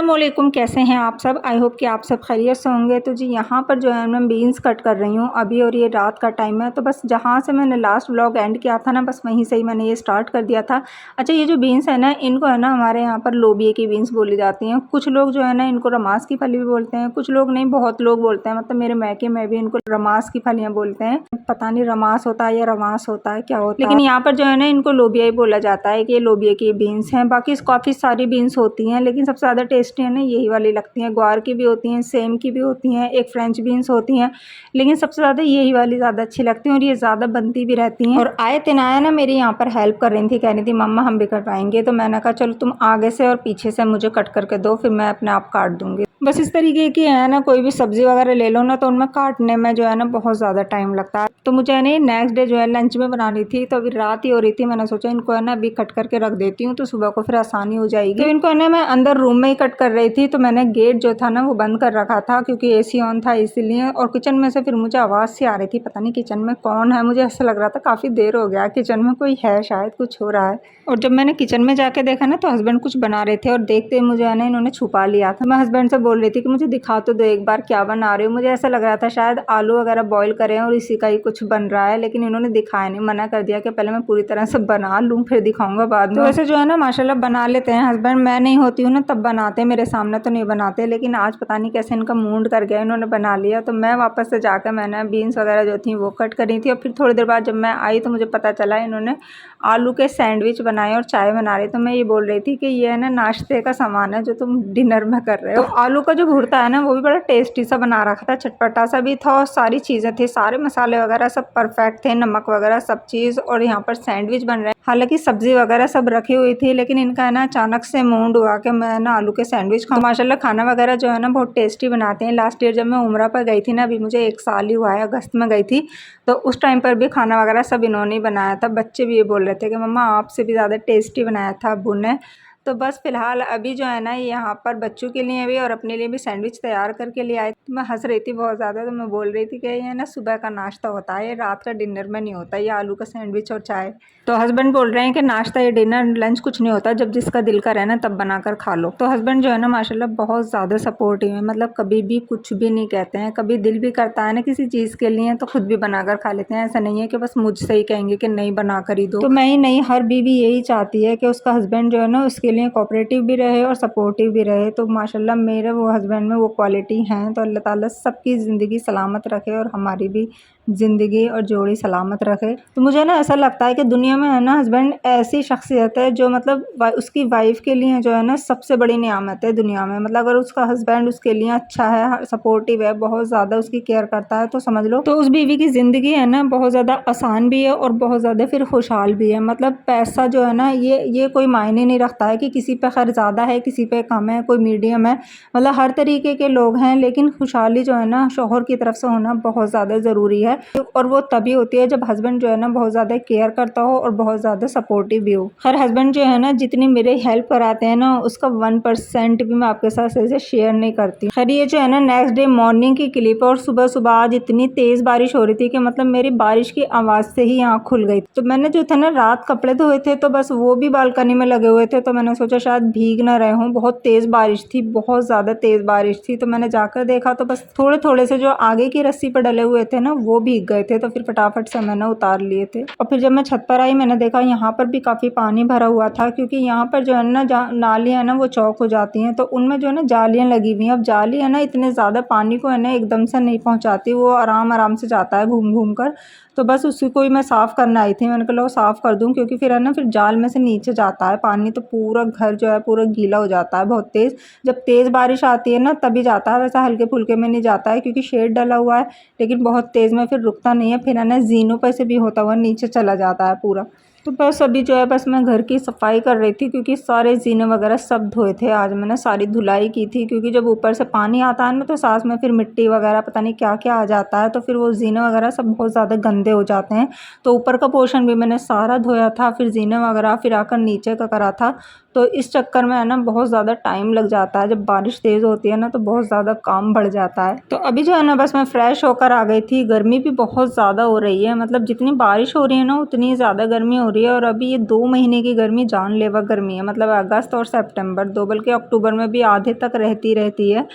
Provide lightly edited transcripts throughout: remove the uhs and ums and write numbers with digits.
अस्सलामुअलैकुम, कैसे हैं आप सब। आई होप कि आप सब खैरियत से होंगे। तो जी यहाँ पर जो है मैं बीन्स कट कर रही हूँ अभी, और ये रात का टाइम है। तो बस जहाँ से मैंने लास्ट व्लॉग एंड किया था ना, बस वहीं से ही मैंने ये स्टार्ट कर दिया था। अच्छा, ये जो बीन्स है ना, इनको है ना हमारे यहाँ पर लोबिये की बीन्स बोली जाती हैं। कुछ लोग जो है ना इनको रमास की फली भी बोलते हैं, कुछ लोग नहीं, बहुत लोग बोलते हैं। मतलब मेरे मैके में भी इनको रमास की फलियाँ बोलते हैं। पता नहीं रमास होता है या रवास होता है, क्या होता है, लेकिन यहाँ पर जो है ना इनको लोबिया ही बोला जाता है कि ये लोबिये की बीन्स हैं। बाकी काफ़ी सारी बीन्स होती हैं, लेकिन सबसे ज़्यादा टेस्टी है ना यही वाली लगती हैं। ग्वार की भी होती हैं, सेम की भी होती हैं, एक फ्रेंच बीन्स होती हैं, लेकिन सबसे ज़्यादा यही वाली ज़्यादा अच्छी लगती हैं और ये ज़्यादा बनती भी रहती हैं। और आए तिनाया ना मेरी यहाँ पर हेल्प कर रही थी, कह रही थी मम्मा हम भी कटवाएंगे। तो मैंने कहा चलो तुम आगे से और पीछे से मुझे कट करके दो, फिर मैं अपने आप काट दूँगी। बस इस तरीके की है ना, कोई भी सब्ज़ी वगैरह ले लो ना तो उनमें काटने में जो है ना बहुत ज़्यादा टाइम लगता है। तो मुझे है ना नेक्स्ट डे जो है लंच में बनानी थी, तो अभी रात ही हो रही थी। मैंने सोचा इनको है ना अभी कट करके रख देती हूँ तो सुबह को फिर आसानी हो जाएगी। तो इनको है ना मैं अंदर रूम में ही कट कर रही थी, तो मैंने गेट जो था ना वो बंद कर रखा था क्योंकि एसी ऑन था इसीलिए। और किचन में से फिर मुझे आवाज़ सी आ रही थी, पता नहीं किचन में कौन है। मुझे ऐसा लग रहा था काफ़ी देर हो गया, किचन में कोई है, शायद कुछ हो रहा है। और जब मैंने किचन में जाके देखा ना तो हस्बैंड कुछ बना रहे थे, और देखते मुझे है ना इन्होंने छुपा लिया था। मैं हस्बैंड से बोल रही थी कि मुझे दिखा तो दो एक बार क्या बना रहे हो। मुझे ऐसा लग रहा था शायद आलू वगैरह बॉईल करें और इसी का ही कुछ बन रहा है, लेकिन इन्होंने दिखाया नहीं, मना कर दिया कि पहले मैं पूरी तरह से बना लूँ फिर दिखाऊंगा बाद में। तो वैसे जो है ना माशाल्लाह बना लेते हैं हस्बैंड, मैं नहीं होती हूँ ना तब बनाते हैं, मेरे सामने तो नहीं बनाते। लेकिन आज पता नहीं कैसे इनका मूड कर गया, इन्होंने बना लिया। तो मैं वापस से जाकर मैंने बीन्स वगैरह जो थी वो कट करी थी। और फिर थोड़ी देर बाद जब मैं आई तो मुझे पता चला इन्होंने आलू के सैंडविच बनाए और चाय बना रही। तो मैं ये बोल रही थी कि ये है ना नाश्ते का सामान है जो तुम डिनर में कर रहे हो। तो आलू का जो भुर्ता है ना वो भी बड़ा टेस्टी सा बना रखा था, चटपटा सा भी था और सारी चीज़ें थी, सारे मसाले वगैरह सब परफेक्ट थे, नमक वगैरह सब चीज़। और यहाँ पर सैंडविच बन रहे हैं, हालांकि सब्जी वगैरह सब रखी हुई थी, लेकिन इनका है ना अचानक से मूड हुआ कि मैं ना आलू के सैंडविच खाऊं। तो माशाल्लाह खाना वगैरह जो है ना बहुत टेस्टी बनाते हैं। लास्ट ईयर जब मैं उम्रा पर गई थी ना, अभी मुझे 1 साल ही हुआ है, अगस्त में गई थी, तो उस टाइम पर भी खाना वगैरह सब इन्होंने ही बनाया था। बच्चे भी ये बोल रहे थे कि मम्मा आपसे भी ज़्यादा टेस्टी बनाया था अब्बू ने। तो बस फ़िलहाल अभी जो है ना यहाँ पर बच्चों के लिए भी और अपने लिए भी सैंडविच तैयार करके ले आए। तो मैं हंस रही थी बहुत ज़्यादा, तो मैं बोल रही थी कि ये ना सुबह का नाश्ता होता है, ये रात का डिनर में नहीं होता, ये आलू का सैंडविच और चाय। तो हस्बैंड बोल रहे हैं कि नाश्ता या डिनर लंच कुछ नहीं होता, जब जिसका दिल करे ना तब बनाकर खा लो। तो हस्बैंड जो है ना माशाल्लाह बहुत ज़्यादा सपोर्टिव है, मतलब कभी भी कुछ भी नहीं कहते हैं। कभी दिल भी करता है ना किसी चीज़ के लिए तो खुद भी बनाकर खा लेते हैं। ऐसा नहीं है कि बस मुझसे ही कहेंगे कि नहीं बना कर ही दो। तो मैं ही नहीं, हर बीवी यही चाहती है कि उसका हस्बैंड जो है ना उसके लिए कोऑपरेटिव भी रहे और सपोर्टिव भी रहे। तो माशाल्लाह मेरे वो हस्बैंड में वो क्वालिटी हैं। तो अल्लाह ताला सबकी ज़िंदगी सलामत रखे और हमारी भी ज़िंदगी और जोड़ी सलामत रखे। तो मुझे ना ऐसा लगता है कि दुनिया में है ना हस्बैंड ऐसी शख्सियत है जो मतलब उसकी वाइफ के लिए जो है ना सबसे बड़ी नियामत है दुनिया में। मतलब अगर उसका हस्बैंड उसके लिए अच्छा है, सपोर्टिव है, बहुत ज़्यादा उसकी केयर करता है, तो समझ लो तो उस बीवी की ज़िंदगी है ना बहुत ज़्यादा आसान भी है और बहुत ज़्यादा फिर खुशहाल भी है। मतलब पैसा जो है ना ये कोई मायने नहीं रखता है कि किसी पे खैर ज़्यादा है, किसी पे कम है, कोई मीडियम है। मतलब हर तरीके के लोग हैं, लेकिन खुशहाली जो है ना शौहर की तरफ से होना बहुत ज़्यादा ज़रूरी है। और वो तभी होती है जब हस्बैंड जो है ना बहुत ज़्यादा केयर करता हो और बहुत ज़्यादा सपोर्टिव भी हो। खैर हस्बैंड जो है ना जितनी मेरे हेल्प कराते हैं ना उसका 1% भी मैं आपके साथ ऐसे शेयर नहीं करती। खैर ये जो है ना नेक्स्ट डे मॉर्निंग की क्लिप है, और सुबह सुबह आज इतनी तेज़ बारिश हो रही थी कि मतलब मेरी बारिश की आवाज़ से ही आँख खुल गई। तो मैंने जो था ना रात कपड़े धोए थे तो बस वो भी बालकनी में लगे हुए थे, तो मैंने सोचा शायद भीग ना रहे हों। बहुत तेज़ बारिश थी, बहुत ज़्यादा तेज़ बारिश थी। तो मैंने जाकर देखा तो बस थोड़े थोड़े से जो आगे की रस्सी पर डले हुए थे ना वो भीग गए थे, तो फिर फटाफट से मैंने उतार लिए थे। और फिर जब मैं छत पर आई मैंने देखा यहाँ पर भी काफ़ी पानी भरा हुआ था, क्योंकि यहाँ पर जो है ना नालियाँ है ना वो चौक हो जाती हैं, तो उनमें जो है ना जालियाँ लगी हुई हैं। अब जाली है ना इतने ज़्यादा पानी को है ना एकदम से नहीं पहुँचाती, वो आराम आराम से जाता है घूम घूम कर। तो बस उसी को ही मैं साफ़ करने आई थी। मैंने कहा लो साफ़ कर दूँ, क्योंकि फिर है ना फिर जाल में से नीचे जाता है पानी, तो पूरा घर जो है पूरा गीला हो जाता है बहुत तेज़। जब तेज़ बारिश आती है ना तभी जाता है, वैसा हल्के फुल्के में नहीं जाता है, क्योंकि शेड डला हुआ है। लेकिन बहुत तेज़ में फिर रुकता नहीं है, फिर है ना जीनों पर से भी होता हुआ नीचे चला जाता है पूरा। तो बस अभी जो है बस मैं घर की सफाई कर रही थी, क्योंकि सारे जीने वगैरह सब धोए थे। आज मैंने सारी धुलाई की थी, क्योंकि जब ऊपर से पानी आता है ना तो सांस में फिर मिट्टी वगैरह पता नहीं क्या क्या आ जाता है, तो फिर वो जीने वगैरह सब बहुत ज़्यादा गंदे हो जाते हैं। तो ऊपर का पोर्शन भी मैंने सारा धोया था, फिर जीने वगैरह फिर आकर नीचे का करा था। तो इस चक्कर में है ना बहुत ज़्यादा टाइम लग जाता है। जब बारिश तेज़ होती है ना तो बहुत ज़्यादा काम बढ़ जाता है। तो अभी जो है ना बस मैं फ़्रेश होकर आ गई थी। गर्मी भी बहुत ज़्यादा हो रही है, मतलब जितनी बारिश हो रही है ना उतनी ज़्यादा गर्मी हो रही है। और अभी ये 2 महीने की गर्मी जानलेवा गर्मी है, मतलब अगस्त और सितंबर 2, बल्कि अक्टूबर में भी आधे तक रहती है।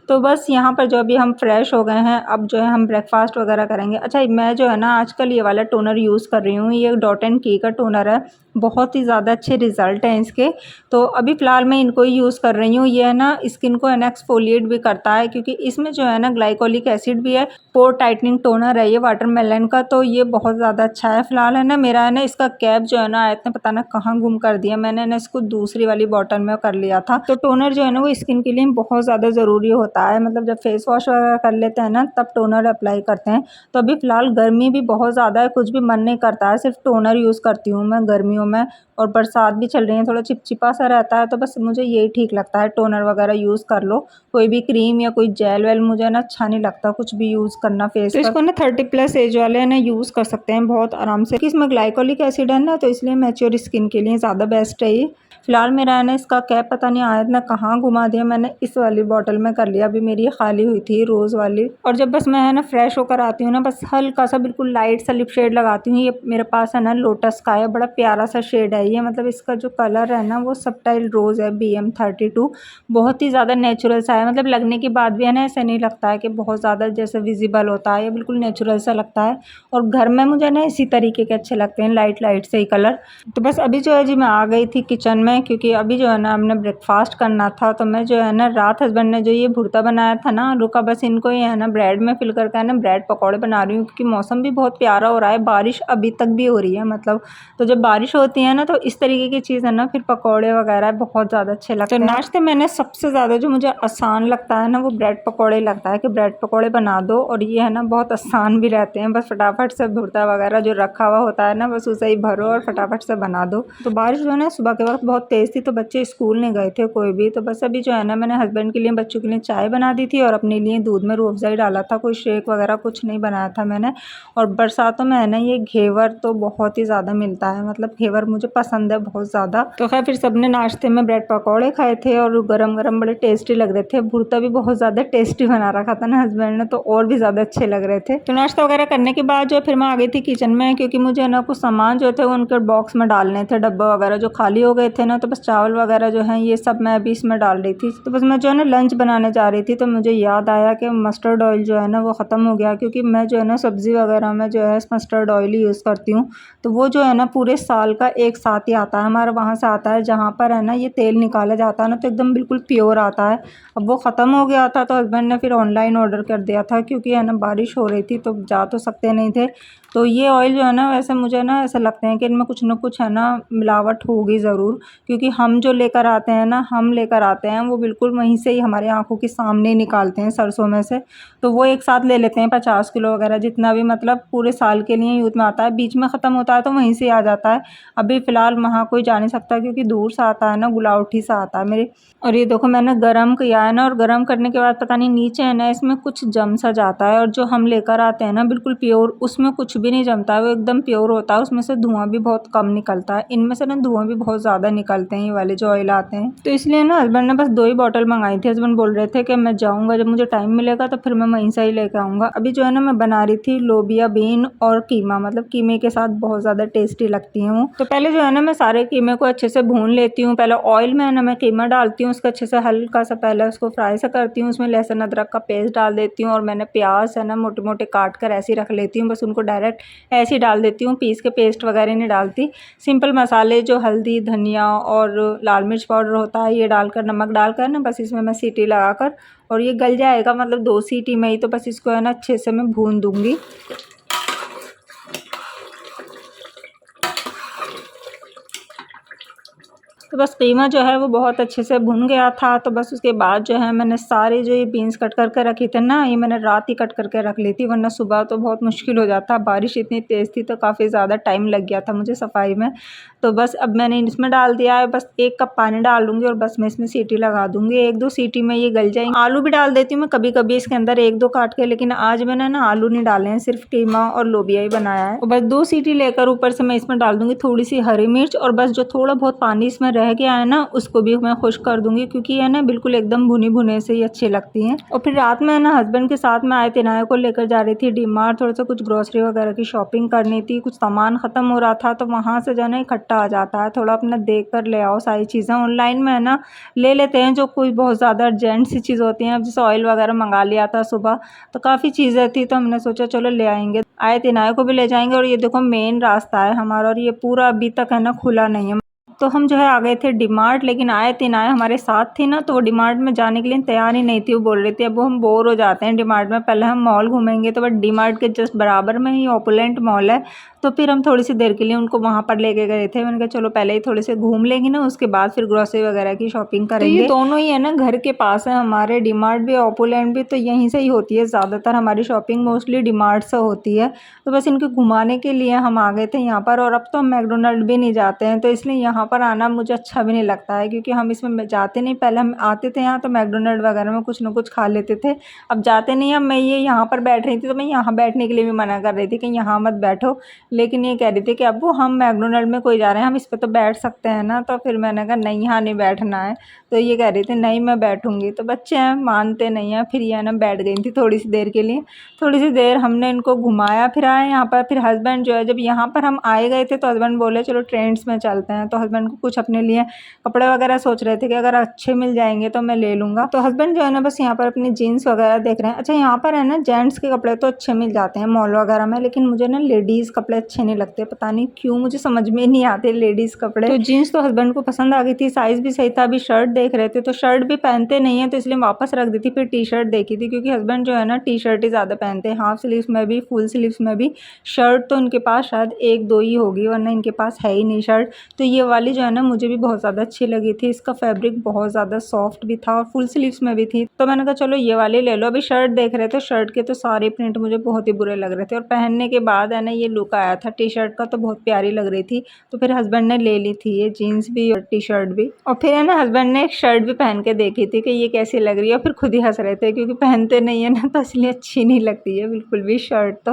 तो बस यहाँ पर जो अभी हम फ्रेश हो गए हैं, अब जो है हम ब्रेकफास्ट वगैरह करेंगे। अच्छा, मैं जो है ना आजकल ये वाला टोनर यूज़ कर रही हूँ, ये डॉट एंड की का टोनर है। बहुत ही ज़्यादा अच्छे रिज़ल्ट हैं इसके। तो अभी फ़िलहाल मैं इनको ही यूज़ कर रही हूँ। ये है ना स्किन को है ना एक्सफोलिएट भी करता है, क्योंकि इसमें जो है ना ग्लाइकोलिक एसिड भी है। पोर टाइटनिंग टोनर है ये वाटरमेलन का, तो ये बहुत ज़्यादा अच्छा है। फ़िलहाल है ना मेरा है ना इसका कैप जो है ना आयत ने पता ना कहाँ गुम कर दिया। मैंने ना इसको दूसरी वाली बॉटल में कर लिया था। तो टोनर जो है ना वो स्किन के लिए बहुत ज़्यादा ज़रूरी होता है, मतलब जब फेस वॉश वगैरह कर लेते हैं ना तब टोनर अप्लाई करते हैं। तो अभी फ़िलहाल गर्मी भी बहुत ज़्यादा है, कुछ भी मन नहीं करता है, सिर्फ टोनर यूज़ करती हूँ मैं गर्मियों में। और बरसात भी चल रही है, थोड़ा चिपचिपा सा रहता है, तो बस मुझे यही ठीक लगता है, टोनर वगैरह यूज़ कर लो। कोई भी क्रीम या कोई जेल वेल मुझे ना अच्छा नहीं लगता कुछ भी यूज़ करना फेस पर। तो इसको ना 30+ एज वाले ना यूज़ कर सकते हैं बहुत आराम से, क्योंकि इसमें ग्लाइकोलिक एसिड है ना, तो इसलिए मैच्योर स्किन के लिए ज़्यादा बेस्ट है ये। फ़िलहाल मेरा है ना इसका कैप पता नहीं आयत ने कहाँ घुमा दिया, मैंने इस वाली बॉटल में कर लिया। अभी मेरी ये खाली हुई थी रोज़ वाली। और जब बस मैं है ना फ्रेश होकर आती हूँ ना, बस हल्का सा बिल्कुल लाइट सा लिप शेड लगाती हूँ। ये मेरे पास है ना लोटस का है, बड़ा प्यारा सा शेड है ये, मतलब इसका जो कलर है ना वो सबटाइल रोज़ है, BM32। बहुत ही ज़्यादा नेचुरल सा है, मतलब लगने के बाद भी है ना ऐसा नहीं लगता है कि बहुत ज़्यादा जैसे विजिबल होता है, ये बिल्कुल नेचुरल सा लगता है। और घर में मुझे ना इसी तरीके के अच्छे लगते हैं, लाइट लाइट से ही कलर। तो बस अभी जो है जी मैं आ गई थी किचन में, क्योंकि अभी जो है ना हमने ब्रेकफास्ट करना था। तो मैं जो है ना रात हस्बैंड ने जो ये भुर्ता बनाया था ना आलू का, बस इनको ये है ना ब्रेड में फिल करके है ना ब्रेड पकौड़े बना रही हूँ, क्योंकि मौसम भी बहुत प्यारा हो रहा है, बारिश अभी तक भी हो रही है मतलब। तो जब बारिश होती है ना तो इस तरीके की चीज़ है ना फिर पकौड़े वगैरह बहुत ज़्यादा अच्छे लगते हैं। तो नाश्ते मैंने सबसे ज़्यादा जो मुझे आसान लगता है ना वो ब्रेड पकौड़े लगता है, कि ब्रेड पकौड़े बना दो, और ये है ना बहुत आसान भी रहते हैं, बस फटाफट से भुर्ता वगैरह जो रखा हुआ होता है ना बस उसे ही भरो और फटाफट से बना दो। तो बारिश जो है ना सुबह के वक्त बहुत तेज़ थी, तो बच्चे स्कूल नहीं गए थे कोई भी। तो बस अभी जो है ना मैंने हस्बैंड के लिए बच्चों के लिए चाय बना दी थी, और अपने लिए दूध में रूह अफ़ज़ा ही डाला था, कोई शेक वगैरह कुछ नहीं बनाया था मैंने। और बरसातों में है ना ये घेवर तो बहुत ही ज़्यादा मिलता है, मतलब घेवर मुझे पसंद है बहुत ज़्यादा। तो खैर फिर सबने नाश्ते में ब्रेड पकौड़े खाए थे, और गरम गरम बड़े टेस्टी लग रहे थे। भुर्ता भी बहुत ज़्यादा टेस्टी बना रखा था ना हस्बैंड ने, तो और भी ज़्यादा अच्छे लग रहे थे। तो नाश्ता वगैरह करने के बाद जो फिर मैं आ गई थी किचन में, क्योंकि मुझे ना कुछ सामान जो थे उनके बॉक्स में डालने थे, डब्बा वगैरह जो खाली हो गए थे ना, तो बस चावल वगैरह जो हैं ये सब मैं अभी इसमें डाल रही थी। तो बस मैं जो है ना लंच बनाने जा रही थी, तो मुझे याद आया कि मस्टर्ड ऑयल जो है ना वो ख़त्म हो गया, क्योंकि मैं जो है ना सब्ज़ी वगैरह में जो है मस्टर्ड ऑयल ही यूज़ करती हूँ। तो वो जो है ना पूरे साल का एक साथ ही आता है, हमारे वहाँ से आता है जहाँ पर है ना ये तेल निकाला जाता है ना, तो एकदम बिल्कुल प्योर आता है। अब वो ख़त्म हो गया था, तो हस्बैंड ने फिर ऑनलाइन ऑर्डर कर दिया था, क्योंकि है ना बारिश हो रही थी तो जा तो सकते नहीं थे। तो ये ऑयल जो है ना वैसे मुझे ना ऐसा लगता है कि इनमें कुछ ना कुछ है ना मिलावट होगी ज़रूर, क्योंकि हम जो लेकर आते हैं ना वो बिल्कुल वहीं से ही हमारे आंखों के सामने ही निकालते हैं सरसों में से। तो वो एक साथ ले लेते हैं 50 किलो वगैरह, जितना भी मतलब पूरे साल के लिए यूज़ में आता है। बीच में ख़त्म होता है तो वहीं से आ जाता है। अभी फ़िलहाल वहाँ कोई जा नहीं सकता, क्योंकि दूर से आता है ना, गुलावटी सा आता है मेरे। और ये देखो मैंने गरम किया है ना, और गरम करने के बाद पता नहीं नीचे है ना इसमें कुछ जम सा जाता है, और जो हम लेकर आते हैं ना बिल्कुल प्योर, उसमें कुछ भी नहीं जमता है, वो एकदम प्योर होता है, उसमें से धुआं भी बहुत कम निकलता है। इनमें से ना धुआं भी बहुत ज़्यादा निकलते हैं ये वाले जो ऑयल आते हैं। तो इसलिए ना हस्बैंड ने बस 2 ही बॉटल मंगाई थी। हस्बैंड बोल रहे थे कि मैं जाऊँगा, जब मुझे टाइम मिलेगा तो फिर मैं वहीं से ही लेकर आऊँगा। अभी जो है ना मैं बना रही थी लोबिया बीन और कीमा, मतलब कीमे के साथ बहुत ज़्यादा टेस्टी लगती हैं वो। तो पहले जो है ना मैं सारे कीमे को अच्छे से भून लेती हूँ। पहले ऑयल में है ना मैं कीमा डालती हूँ, उसको अच्छे से हल्का सा पहले उसको फ्राई सा करती हूँ, उसमें लहसुन अदरक का पेस्ट डाल देती हूँ, और मैंने प्याज है ना मोटे मोटे काट कर ऐसे ही रख लेती हूँ, बस उनको डायरेक्ट ऐसे ही डाल देती हूँ, पीस के पेस्ट वगैरह नहीं डालती। सिंपल मसाले जो हल्दी धनिया और लाल मिर्च पाउडर होता है ये डालकर, नमक डालकर ना बस इसमें मैं सीटी लगाकर, और ये गल जाएगा मतलब 2 सीटी में ही, तो बस इसको है ना अच्छे से मैं भून दूँगी। तो बस कीमा जो है वो बहुत अच्छे से भुन गया था। तो बस उसके बाद जो है मैंने सारे जो ये बीन्स कट करके रखी थी ना, ये मैंने रात ही कट करके रख ली थी, वरना सुबह तो बहुत मुश्किल हो जाता। बारिश इतनी तेज़ थी तो काफ़ी ज़्यादा टाइम लग गया था मुझे सफाई में। तो बस अब मैंने इसमें डाल दिया है, बस 1 कप पानी डालूँगी और बस मैं इसमें सीटी लगा दूँगी। 1-2 सीटी में ये गल जाएंगे। आलू भी डाल देती हूँ मैं कभी-कभी इसके अंदर 1-2 काट के, लेकिन आज मैंने ना आलू नहीं डाले हैं, सिर्फ कीमा और लोबिया ही बनाया है। और बस 2 सीटी लेकर ऊपर से मैं इसमें डाल दूँगी थोड़ी सी हरी मिर्च, और बस जो थोड़ा बहुत पानी इसमें रह रह गया है ना उसको भी मैं खुश कर दूँगी, क्योंकि ये ना बिल्कुल एकदम भुनी भुने से ही अच्छी लगती हैं। और फिर रात में ना हस्बैंड के साथ में आए थे, इनाया को लेकर जा रही थी डीमार्ट, थोड़ा सा कुछ ग्रोसरी वगैरह की शॉपिंग करनी थी, कुछ सामान ख़त्म हो रहा था तो वहाँ से जो है ना इकट्ठा आ जाता है, थोड़ा अपना देख कर ले आओ सारी चीज़ें। ऑनलाइन में है ना ले लेते हैं जो कोई बहुत ज़्यादा अर्जेंट सी चीज़ होती हैं। अब जैसे ऑयल वगैरह मंगा लिया था सुबह, तो काफ़ी चीज़ें थी तो हमने सोचा चलो ले आएंगे, आए थे इनाया को भी ले जाएंगे। और ये देखो मेन रास्ता है हमारा और ये पूरा अभी तक है ना खुला नहीं है। तो हम जो है आ गए थे डीमार्ट, लेकिन आए थे इनाया हमारे साथ थी ना, तो वो डीमार्ट में जाने के लिए तैयार ही नहीं थी। वो बोल रही थी अब वो हम बोर हो जाते हैं डीमार्ट में, पहले हम मॉल घूमेंगे। तो बट डीमार्ट के जस्ट बराबर में ही ओपुलेंट मॉल है, तो फिर हम थोड़ी सी देर के लिए उनको वहाँ पर लेके गए थे। मैंने कहा चलो पहले ही थोड़े से घूम लेंगे ना, उसके बाद फिर ग्रोसरी वगैरह की शॉपिंग करेंगे। तो ये दोनों ही है ना घर के पास है हमारे, डीमार्ट भी ओपुलेंट भी, तो यहीं से ही होती है ज़्यादातर हमारी शॉपिंग, मोस्टली डीमार्ट से होती है। तो बस इनको घुमाने के लिए हम आ गए थे यहाँ पर। और अब तो हम मैकडोनल्ड भी नहीं जाते हैं, तो इसलिए यहाँ पर आना मुझे अच्छा भी नहीं लगता है, क्योंकि हम इसमें जाते नहीं। पहले हम आते थे यहाँ तो मैकडोनल्ड वगैरह में कुछ ना कुछ खा लेते थे, अब जाते नहीं। अब मैं ये यहाँ पर बैठ रही थी तो मैं यहाँ बैठने के लिए भी मना कर रही थी कि यहाँ मत बैठो, लेकिन ये कह रही थी कि अब वो हम मैकडोनल्ड में कोई जा रहे हैं, हम इस पर तो बैठ सकते हैं ना। तो फिर मैंने कहा नहीं यहाँ नहीं बैठना है, तो ये कह रही थी नहीं मैं बैठूंगी। तो बच्चे हैं मानते नहीं हैं, फिर ये ना बैठ गई थी थोड़ी सी देर के लिए। थोड़ी सी देर हमने इनको घुमाया फिराया यहाँ पर। फिर हस्बैंड जो है जब यहाँ पर हम आए गए थे तो हस्बैंड बोले चलो ट्रेंड्स में चलते हैं। तो हस्बैंड को कुछ अपने लिए कपड़े वगैरह सोच रहे थे कि अगर अच्छे मिल जाएंगे तो मैं ले लूँगा। तो हस्बैंड जो है ना बस यहाँ पर अपनी जीन्स वगैरह देख रहे हैं। अच्छा यहाँ पर है ना जेंट्स के कपड़े तो अच्छे मिल जाते हैं मॉल वगैरह में, लेकिन मुझे ना लेडीज़ कपड़े अच्छे नहीं लगते, पता नहीं क्यों, मुझे समझ में नहीं आते लेडीज़ कपड़े। तो जीन्स तो हस्बैंड को पसंद आ गई थी, साइज़ भी सही था। अभी शर्ट देख रहे थे तो शर्ट भी पहनते नहीं है, तो इसलिए वापस रख दी थी। फिर टी शर्ट देखी थी, क्योंकि हस्बैंड जो है ना टी शर्ट ही ज़्यादा पहनते हैं, हाफ स्लीव्स में भी फुल स्लीव्स में भी। शर्ट तो उनके पास शायद एक दो ही होगी, वरना इनके पास है ही नहीं शर्ट। तो ये वाली जो है ना मुझे भी बहुत ज़्यादा अच्छी लगी थी, इसका फैब्रिक बहुत ज़्यादा सॉफ्ट भी था और फुल स्लीव्स में भी थी। तो मैंने कहा चलो ये वाली ले लो। अभी शर्ट देख रहे थे, शर्ट के तो सारे प्रिंट मुझे बहुत ही बुरे लग रहे थे, और पहनने के बाद है ना ये लुक आया था टी शर्ट का, तो बहुत प्यारी लग रही थी। तो फिर हस्बैंड ने ले ली थी ये जीन्स भी और टी शर्ट भी। और फिर है ना हस्बैंड ने एक शर्ट भी पहन के देखी थी कि ये कैसी लग रही है, और फिर खुद ही हंस रहे थे, क्योंकि पहनते नहीं है ना तो इसलिए अच्छी नहीं लगती है बिल्कुल भी शर्ट।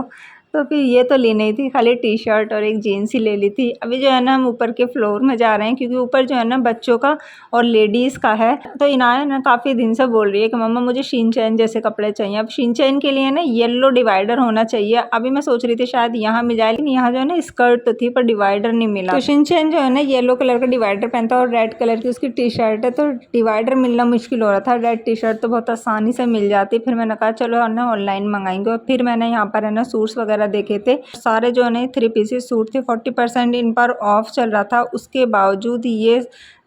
तो फिर ये तो ली नहीं थी, खाली टी शर्ट और एक जीन्स ही ले ली थी। अभी जो है ना हम ऊपर के फ्लोर में जा रहे हैं, क्योंकि ऊपर जो है ना बच्चों का और लेडीज़ का है। तो इनाया ना काफ़ी दिन से बोल रही है कि मम्मा मुझे शिनचैन जैसे कपड़े चाहिए। अब शिनचैन के लिए ना येलो डिवाइडर होना चाहिए। अभी मैं सोच रही थी शायद यहाँ मिल जाए, लेकिन यहाँ जो है ना स्कर्ट तो थी पर डिवाइडर नहीं मिला। तो शिनचैन जो है ना येलो कलर का डिवाइडर पहनता है और रेड कलर की उसकी टी शर्ट है, तो डिवाइडर मिलना मुश्किल हो रहा था। रेड टी शर्ट तो बहुत आसानी से मिल जाती। फिर मैंने कहा चलो ना ऑनलाइन मंगाएंगे। और फिर मैंने यहाँ पर है ना सूट्स वगैरह देखे थे, सारे जो है ना 3 पीसेस सूट थे, 40% इन पर ऑफ चल रहा था। उसके बावजूद ये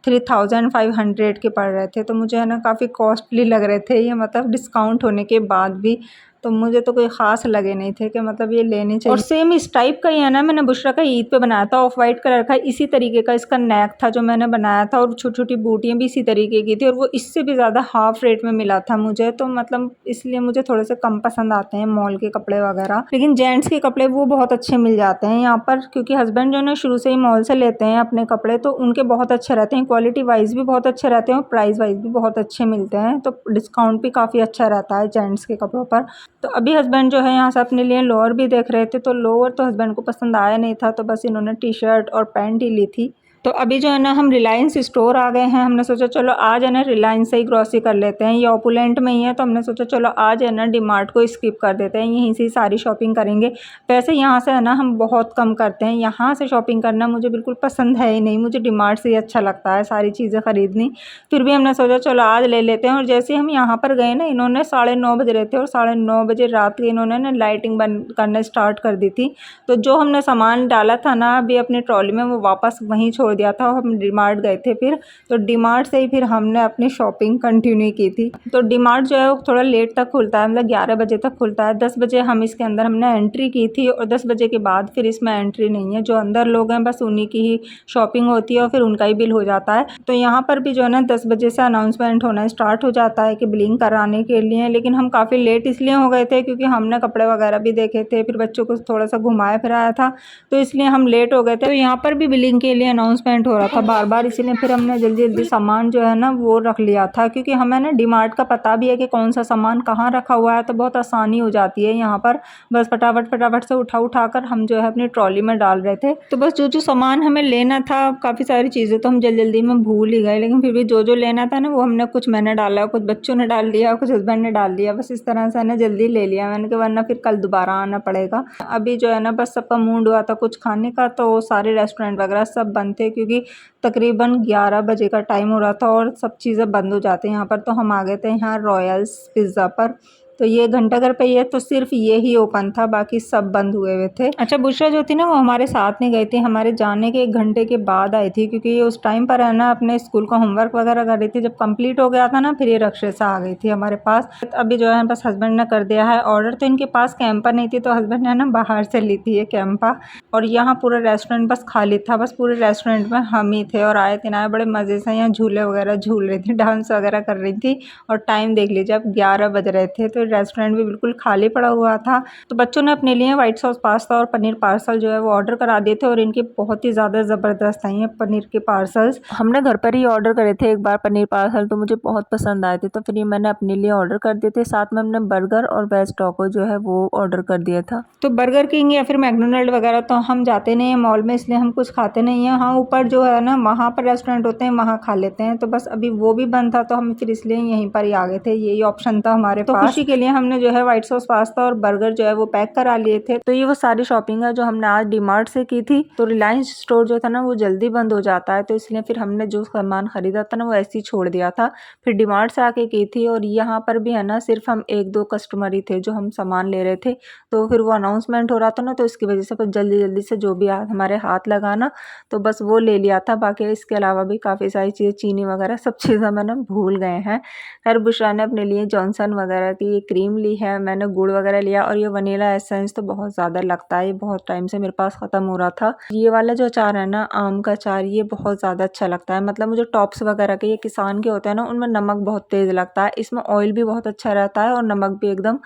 3500 के पड़ रहे थे, तो मुझे है ना काफ़ी कॉस्टली लग रहे थे ये, मतलब डिस्काउंट होने के बाद भी। तो मुझे तो कोई ख़ास लगे नहीं थे कि मतलब ये लेने चाहिए। और सेम इस टाइप का ही है ना, मैंने बुशरा का ईद पे बनाया था, ऑफ वाइट कलर का, इसी तरीके का इसका नेक था जो मैंने बनाया था, और छोटी छोटी बूटियाँ भी इसी तरीके की थी, और वो इससे भी ज़्यादा हाफ रेट में मिला था मुझे। तो मतलब इसलिए मुझे थोड़े से कम पसंद आते हैं मॉल के कपड़े वगैरह, लेकिन जेंट्स के कपड़े वो बहुत अच्छे मिल जाते हैं यहाँ पर, क्योंकि हस्बैंड जो है ना शुरू से ही मॉल से लेते हैं अपने कपड़े, तो उनके बहुत अच्छे रहते हैं, क्वालिटी वाइज भी बहुत अच्छे रहते हैं और प्राइस वाइज भी बहुत अच्छे मिलते हैं। तो डिस्काउंट भी काफ़ी अच्छा रहता है जेंट्स के कपड़ों पर। तो अभी हस्बैंड जो है यहाँ से अपने लिए लोअर भी देख रहे थे, तो लोअर तो हस्बैंड को पसंद आया नहीं था, तो बस इन्होंने टी शर्ट और पैंट ही ली थी। तो अभी जो है ना हम रिलायंस स्टोर आ गए हैं। हमने सोचा चलो आज है ना रिलायंस से ही ग्रॉसरी कर लेते हैं, ये ओपुलेंट में ही है, तो हमने सोचा चलो आज है ना डीमार्ट को स्किप कर देते हैं, यहीं से ही सारी शॉपिंग करेंगे। वैसे यहाँ से है ना हम बहुत कम करते हैं, यहाँ से शॉपिंग करना मुझे बिल्कुल पसंद है ही नहीं, मुझे डीमार्ट से ही अच्छा लगता है सारी चीज़ें ख़रीदनी। फिर भी हमने सोचा चलो आज ले लेते हैं। और जैसे हम यहाँ पर गए ना, इन्होंने 9:30 बज रहे थे और 9:30 बजे रात के इन्होंने ना लाइटिंग बंद करना स्टार्ट कर दी थी। तो जो हमने सामान डाला था ना अभी अपनी ट्रॉली में, वो वापस वहीं छोड़ दिया था, और हम डीमार्ट गए थे फिर। तो डीमार्ट से ही फिर हमने अपनी शॉपिंग कंटिन्यू की थी। तो डीमार्ट जो है वो थोड़ा लेट तक खुलता है, मतलब 11 बजे तक खुलता है। 10 बजे हम इसके अंदर हमने एंट्री की थी, और 10 बजे के बाद फिर इसमें एंट्री नहीं है, जो अंदर लोग हैं बस उन्हीं की ही शॉपिंग होती है और फिर उनका ही बिल हो जाता है। तो यहाँ पर भी जो है ना 10 बजे से अनाउंसमेंट होना स्टार्ट हो जाता है कि बिलिंग कराने के लिए, लेकिन हम काफ़ी लेट इसलिए हो गए थे क्योंकि हमने कपड़े वगैरह भी देखे थे, फिर बच्चों को थोड़ा सा घुमाया फिराया था, तो इसलिए हम लेट हो गए थे। तो यहाँ पर भी बिलिंग के लिए अनाउंसमेंट अनाउंसमेंट हो रहा था बार बार, इसीलिए फिर हमने जल्दी जल्दी सामान जो है ना वो रख लिया था, क्योंकि हमें ना डीमार्ट का पता भी है कि कौन सा सामान कहाँ रखा हुआ है, तो बहुत आसानी हो जाती है यहाँ पर। बस फटाफट फटाफट से उठा कर हम जो है अपनी ट्रॉली में डाल रहे थे। तो बस जो जो सामान हमें लेना था, काफ़ी सारी चीज़ें तो हम जल्दी जल्दी में भूल ही गए, लेकिन फिर भी जो जो लेना था ना वो हमने, कुछ मैंने डाला, कुछ बच्चों ने डाल दिया, कुछ हस्बैंड ने डाल दिया, बस इस तरह से ना जल्दी ले लिया मैंने, कि वरना फिर कल दोबारा आना पड़ेगा। अभी जो है ना बस सबका मूड हुआ था कुछ खाने का, तो सारे रेस्टोरेंट वगैरह सब बंद थे, क्योंकि तकरीबन 11 बजे का टाइम हो रहा था और सब चीज़ें बंद हो जाती हैं यहाँ पर। तो हम आ गए थे यहाँ रॉयल्स पिज़्ज़ा पर। तो ये घंटाघर पे ही है, तो सिर्फ ये ही ओपन था, बाकी सब बंद हुए हुए थे। अच्छा, बुशरा जो थी ना वो हमारे साथ नहीं गई थी, हमारे जाने के 1 घंटे के बाद आई थी, क्योंकि ये उस टाइम पर है ना अपने स्कूल का होमवर्क वगैरह कर रही थी। जब कंप्लीट हो गया था ना फिर ये रक्षे से आ गई थी हमारे पास। अभी जो है बस हस्बैंड ने कर दिया है ऑर्डर, तो इनके पास कैंपा नहीं थी, तो हस्बैंड ने ना बाहर से ली थी ये कैंपा। और यहाँ पूरा रेस्टोरेंट बस खाली था, बस पूरे रेस्टोरेंट में हम ही थे, और आए थे ना बड़े मज़े से यहाँ झूले वगैरह झूल रही थी, डांस वगैरह कर रही थी। और टाइम देख लीजिए, अब 11 बज रहे थे, तो रेस्टोरेंट भी बिल्कुल खाली पड़ा हुआ था। तो बच्चों ने अपने लिए व्हाइट सॉस पास्ता और पनीर पार्सल जो है वो ऑर्डर करा दिए थे, और इनके बहुत ही ज़्यादा ज़बरदस्त आई हैं पनीर के पार्सल्स। हमने घर पर ही ऑर्डर करे थे एक बार पनीर पार्सल, तो मुझे बहुत पसंद आए थे, तो फिर ये मैंने अपने लिए ऑर्डर कर दिए थे। साथ में हमने बर्गर और वेज टोको जो है वो ऑर्डर कर दिया था। तो बर्गर किंग या फिर मैकडोनल्ड वगैरह तो हम जाते नहीं हैं मॉल में, इसलिए हम कुछ खाते नहीं हैं। हाँ, ऊपर जो है ना वहाँ पर रेस्टोरेंट होते हैं, वहाँ खा लेते हैं। तो बस अभी वो भी बंद था, तो हम फिर इसलिए यहीं पर ही आ गए थे, यही ऑप्शन था हमारे पास। तो खुशी के लिए हमने जो है व्हाइट सॉस पास्ता और बर्गर जो है वो पैक करा लिए थे। तो ये वो सारी शॉपिंग है जो हमने आज डीमार्ट से की थी। तो रिलायंस स्टोर जो था ना वो जल्दी बंद हो जाता है, तो इसलिए फिर हमने जो सामान खरीदा था ना वो ऐसे ही छोड़ दिया था, फिर डीमार्ट से आके की थी। और यहाँ पर भी है ना सिर्फ हम 1-2 कस्टमर ही थे जो हम सामान ले रहे थे, तो फिर वो अनाउंसमेंट हो रहा था ना, तो इसकी वजह से फिर जल्दी जल्दी से जो भी हमारे हाथ लगाना तो बस वो ले लिया था। बाकी इसके अलावा भी काफ़ी सारी चीज़ें, चीनी वगैरह सब चीज़ें मैंने भूल गए हैं। खैर बुशरा ने अपने लिए जॉनसन वगैरह की ये क्रीम ली है, मैंने गुड़ वगैरह लिया, और ये वनीला एसेंस तो बहुत ज़्यादा लगता है, ये बहुत टाइम से मेरे पास ख़त्म हो रहा था। ये वाला जो अचार है ना आम का अचार, ये बहुत ज़्यादा अच्छा लगता है। मतलब मुझे टॉप्स वगैरह के, ये किसान के होते हैं ना, उनमें नमक बहुत तेज़ लगता है, इसमें ऑयल भी बहुत अच्छा रहता है और नमक भी एकदम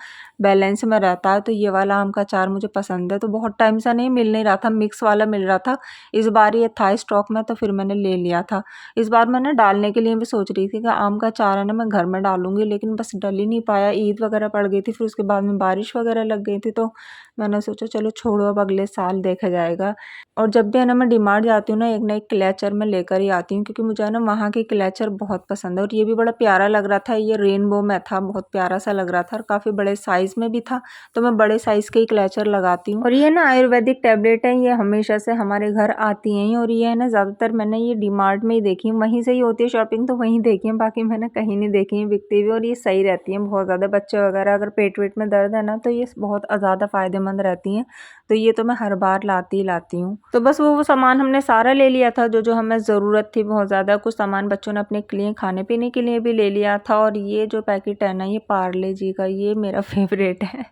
बैलेंस में रहता है। तो ये वाला आम का अचार मुझे पसंद है। तो बहुत टाइम से नहीं मिल नहीं रहा था, मिक्स वाला मिल रहा था, इस बार ये था स्टॉक में, तो फिर मैंने ले लिया था। इस बार मैंने डालने के लिए भी सोच रही थी कि आम का अचार है ना मैं घर में डालूंगी, लेकिन बस डल ही नहीं पाया, ईद वगैरह पड़ गई थी, फिर उसके बाद में बारिश वगैरह लग गई थी, तो मैंने सोचा चलो छोड़ो, अब अगले साल देखा जाएगा। और जब भी है ना मैं डीमार्ट जाती हूँ ना एक क्लेचर मैं लेकर ही आती हूँ, क्योंकि मुझे है ना वहाँ की क्लेचर बहुत पसंद है। और ये भी बड़ा प्यारा लग रहा था, ये रेनबो में था, बहुत प्यारा सा लग रहा था, और काफ़ी बड़े साइज़ में भी था, तो मैं बड़े साइज़ के ही क्लेचर लगाती हूँ। और ये ना आयुर्वेदिक टैबलेट है, ये हमेशा से हमारे घर आती हैं, और ये है ना ज़्यादातर मैंने ये डीमार्ट में ही देखी है, वहीं से ही होती है शॉपिंग, तो वहीं देखी है, बाकी मैंने कहीं नहीं देखी है बिकती हुई। और ये सही रहती हैं बहुत ज़्यादा, बच्चे वगैरह अगर पेट वेट में दर्द है ना तो ये बहुत ज़्यादा फ़ायदेमंद रहती हैं। तो ये तो मैं हर बार लाती ही लाती हूँ। तो बस वो सामान हमने सारा ले लिया था जो जो हमें ज़रूरत थी बहुत ज़्यादा। कुछ सामान बच्चों ने अपने लिए खाने पीने के लिए भी ले लिया था। और ये जो पैकेट है ना ये पार्ले जी का, ये मेरा फेवरेट है।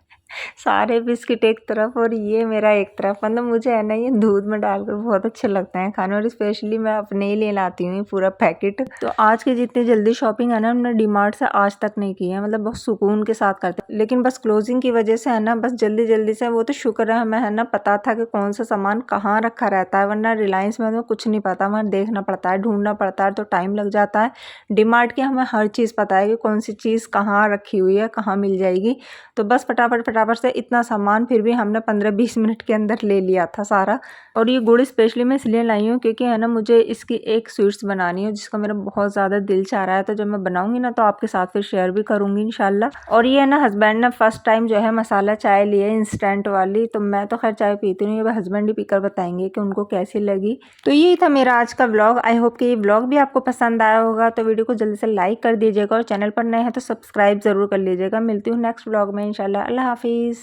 सारे बिस्किट एक तरफ और ये मेरा एक तरफ, मतलब मुझे है ना ये दूध में डालकर बहुत अच्छे लगते हैं खाने, और स्पेशली मैं अपने ही लिए लाती हूँ पूरा पैकेट। तो आज की जितनी जल्दी शॉपिंग है ना हमने डीमार्ट से आज तक नहीं की है, मतलब बहुत सुकून के साथ करते हैं। लेकिन बस क्लोजिंग की वजह से है ना बस जल्दी जल्दी से, वो तो शुक्र है हमें है ना पता था कि कौन सा सामान कहाँ रखा रहता है, वरना रिलायंस में तो कुछ नहीं पता, वहाँ देखना पड़ता है, ढूंढना पड़ता है, तो टाइम लग जाता है। डीमार्ट की हमें हर चीज़ पता है कि कौन सी चीज़ कहाँ रखी हुई है, कहाँ मिल जाएगी। तो बस फटाफट फटाफट से इतना सामान फिर भी हमने 15-20 मिनट के अंदर ले लिया था सारा। और ये गुड़ स्पेशली मैं इसलिए लाई हूँ क्योंकि है ना मुझे इसकी एक स्वीट्स बनानी है जिसका मेरा बहुत ज़्यादा दिल चाह रहा है, तो जब मैं बनाऊंगी ना तो आपके साथ फिर शेयर भी करूँगी इंशाल्लाह। और ये है ना हस्बैंड ने फर्स्ट टाइम जो है मसाला चाय ली है इंस्टेंट वाली, तो मैं तो खैर चाय पीती नहीं, ये हस्बैंड ही पीकर बताएंगे कि उनको कैसी लगी। तो यही था मेरा आज का व्लॉग। आई होप कि ये व्लॉग भी आपको पसंद आया होगा, तो वीडियो को जल्दी से लाइक कर दीजिएगा और चैनल पर नए हैं तो सब्सक्राइब ज़रूर कर लीजिएगा। मिलती हूँ नेक्स्ट व्लॉग में इंशाल्लाह। अल्लाह हाफिज़।